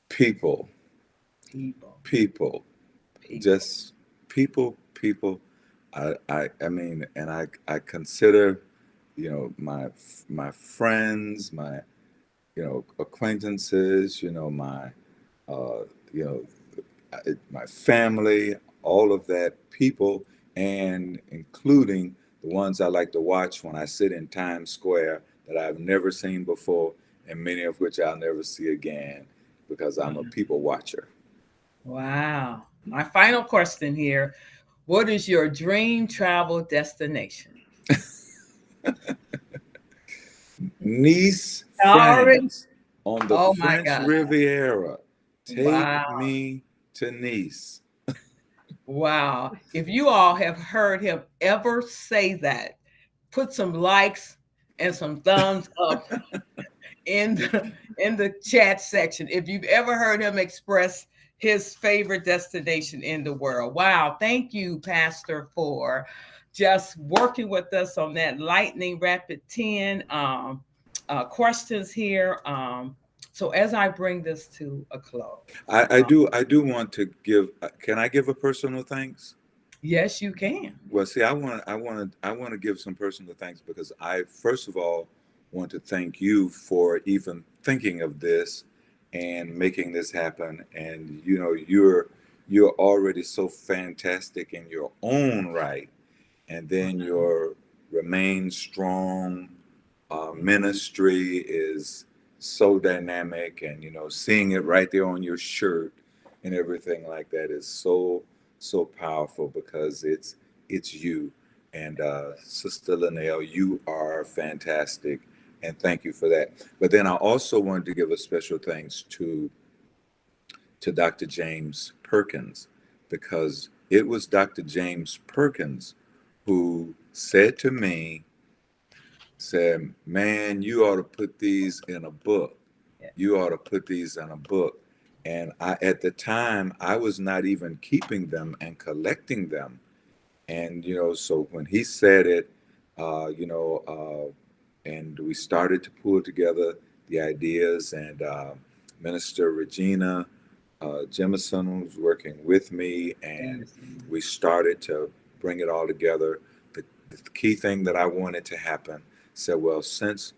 People, People. people, People. just people. I mean, and I consider, you know, my friends, my, you know, acquaintances, you know, uh, you know, my family, all of that, people, and including the ones I like to watch when I sit in Times Square that I've never seen before, and many of which I'll never see again because I'm a people watcher. Wow. My final question here. What is your dream travel destination? Nice, Already. France, on the Oh my French God. Riviera. Wow. Take me to Nice. Wow. If you all have heard him ever say that, put some likes and some thumbs up in the chat section if you've ever heard him express his favorite destination in the world. Wow, thank you, Pastor, for just working with us on that lightning rapid 10 questions here. So as I bring this to a close, um, I do want to give. Can I give a personal thanks? yes, you can. Well, see, I want to give some personal thanks because I, first of all, want to thank you for even thinking of this and making this happen. And you know, you're already so fantastic in your own right, and then your Remain Strong ministry is so dynamic, and you know, seeing it right there on your shirt and everything like that is so powerful because it's you. And Sister Linnell, you are fantastic, and thank you for that. But then I also wanted to give a special thanks to Dr. James Perkins, because it was Dr. James Perkins who said to me, said, "Man, you ought to put these in a book. Yeah. You ought to put these in a book." And at the time, I was not even keeping them and collecting them. And, you know, so when he said it, you know, and we started to pull together the ideas, and Minister Regina Jemison was working with me, and Yes. we started to bring it all together. The key thing that I wanted to happen, said, well, since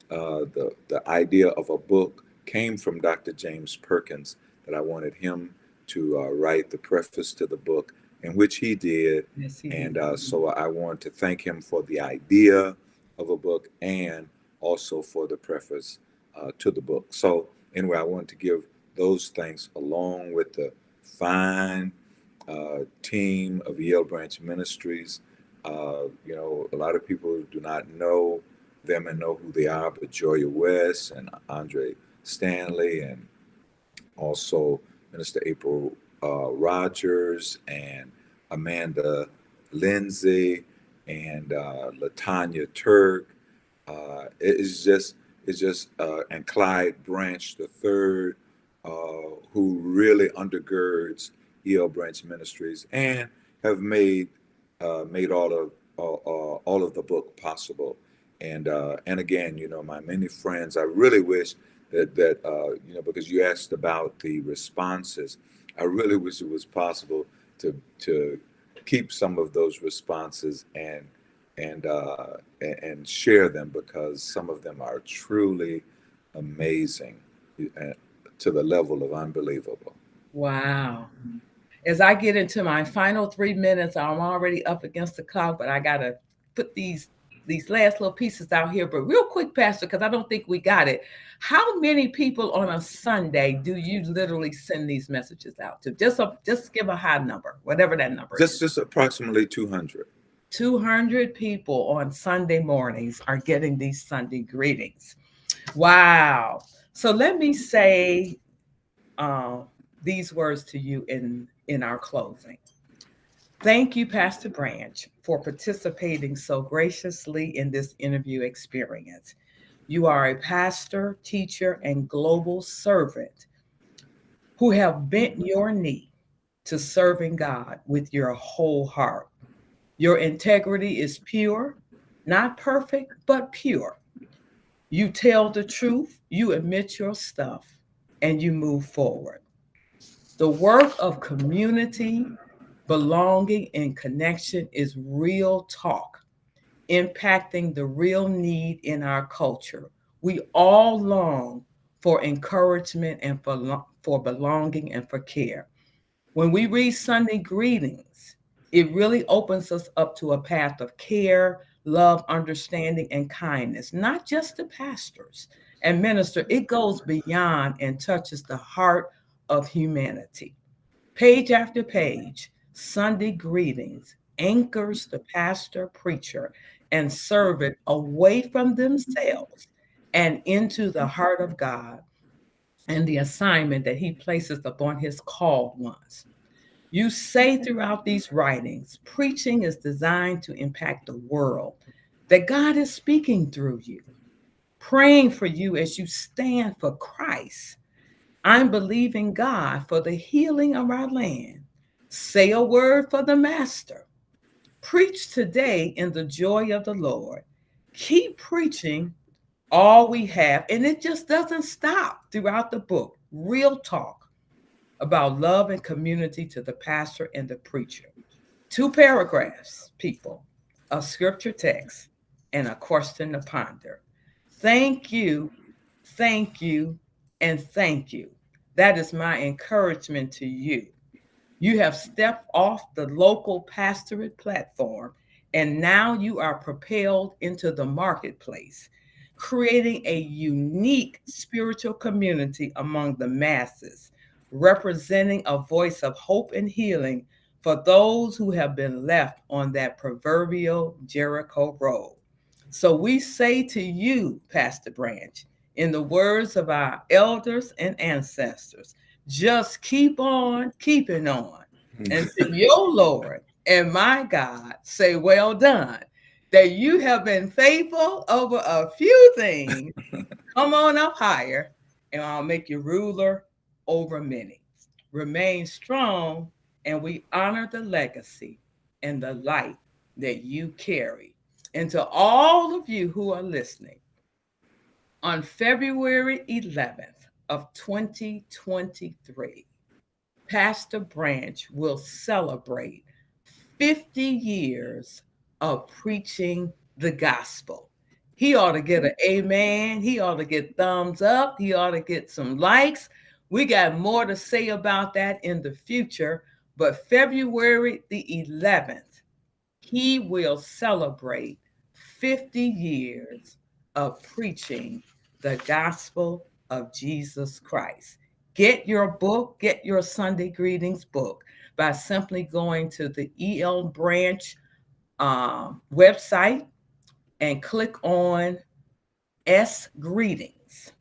the idea of a book came from Dr. James Perkins, that I wanted him to write the preface to the book, in which he did. Yes, he And did. so I wanted to thank him for the idea of a book and also for the preface to the book. So anyway, I wanted to give those thanks along with the fine team of Yale Branch Ministries. A lot of people do not know them and know who they are, but Joya West and Andre Stanley, and also Minister April Rogers and Amanda Lindsay and Latanya Turk. And Clyde Branch the third, who really undergirds EL Branch Ministries and have made all of the book possible. And again, my many friends. I really wish that because you asked about the responses, I really wish it was possible to keep some of those responses and share them, because some of them are truly amazing, to the level of unbelievable. Wow. As I get into my final 3 minutes, I'm already up against the clock, but I gotta put these last little pieces out here. But real quick, Pastor, because I don't think we got it. How many people on a Sunday do you literally send these messages out to? Just give a high number, whatever that number is. Just approximately 200. 200 people on Sunday mornings are getting these Sunday greetings. Wow. So let me say these words to you in our closing. Thank you, Pastor Branch, for participating so graciously in this interview experience. You are a pastor, teacher, and global servant who have bent your knee to serving God with your whole heart. Your integrity is pure, not perfect, but pure. You tell the truth, you admit your stuff, and you move forward. The work of community, belonging, and connection is real talk, impacting the real need in our culture. We all long for encouragement and for belonging and for care. When we read Sunday greetings, it really opens us up to a path of care, love, understanding, and kindness, not just the pastors and minister. It goes beyond and touches the heart of humanity. Page after page, Sunday greetings anchors the pastor, preacher, and servant away from themselves and into the heart of God and the assignment that he places upon his called ones. You say throughout these writings, preaching is designed to impact the world, that God is speaking through you, praying for you as you stand for Christ. I'm believing God for the healing of our land. Say a word for the Master. Preach today in the joy of the Lord. Keep preaching all we have, and it just doesn't stop throughout the book. Real talk about love and community to the pastor and the preacher. 2 paragraphs, people, a scripture text, and a question to ponder. Thank you, thank you, and thank you. That is my encouragement to you. You have stepped off the local pastorate platform, and now you are propelled into the marketplace, creating a unique spiritual community among the masses, representing a voice of hope and healing for those who have been left on that proverbial Jericho road. So we say to you, Pastor Branch, in the words of our elders and ancestors, just keep on keeping on until your Lord and my God say, well done, that you have been faithful over a few things. Come on up higher, and I'll make you ruler over many. Remain strong, and we honor the legacy and the light that you carry. And to all of you who are listening, on February 11th of 2023, Pastor Branch will celebrate 50 years of preaching the gospel. He ought to get an amen. He ought to get thumbs up. He ought to get some likes. We got more to say about that in the future. But February the 11th, he will celebrate 50 years of preaching the gospel of Jesus Christ. Get your book, get your Sunday Greetings book by simply going to the EL Branch website and click on S Greetings.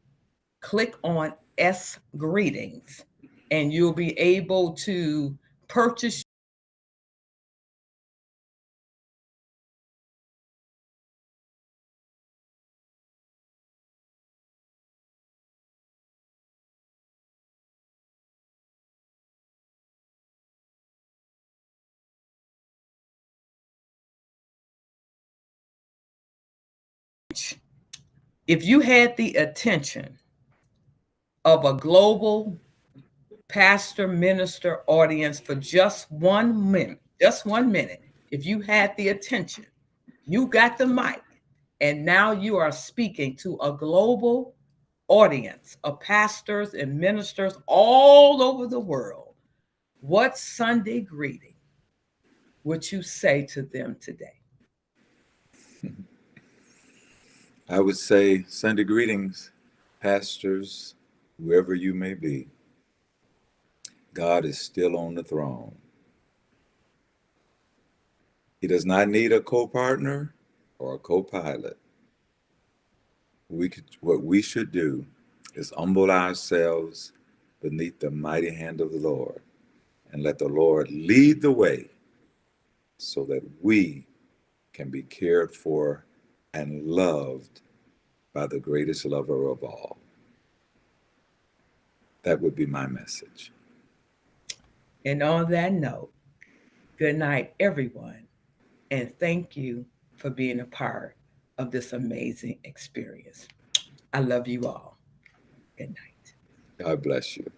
Click on S Greetings, and you'll be able to purchase if you had the attention of a global pastor minister audience for just 1 minute, if you had the attention, you got the mic, and now you are speaking to a global audience of pastors and ministers all over the world, what Sunday greeting would you say to them today? I would say Sunday greetings, pastors, whoever you may be. God is still on the throne. He does not need a co-partner or a co-pilot. What we should do is humble ourselves beneath the mighty hand of the Lord and let the Lord lead the way so that we can be cared for and loved by the greatest lover of all. That would be my message. And on that note, good night, everyone. And thank you for being a part of this amazing experience. I love you all. Good night. God bless you.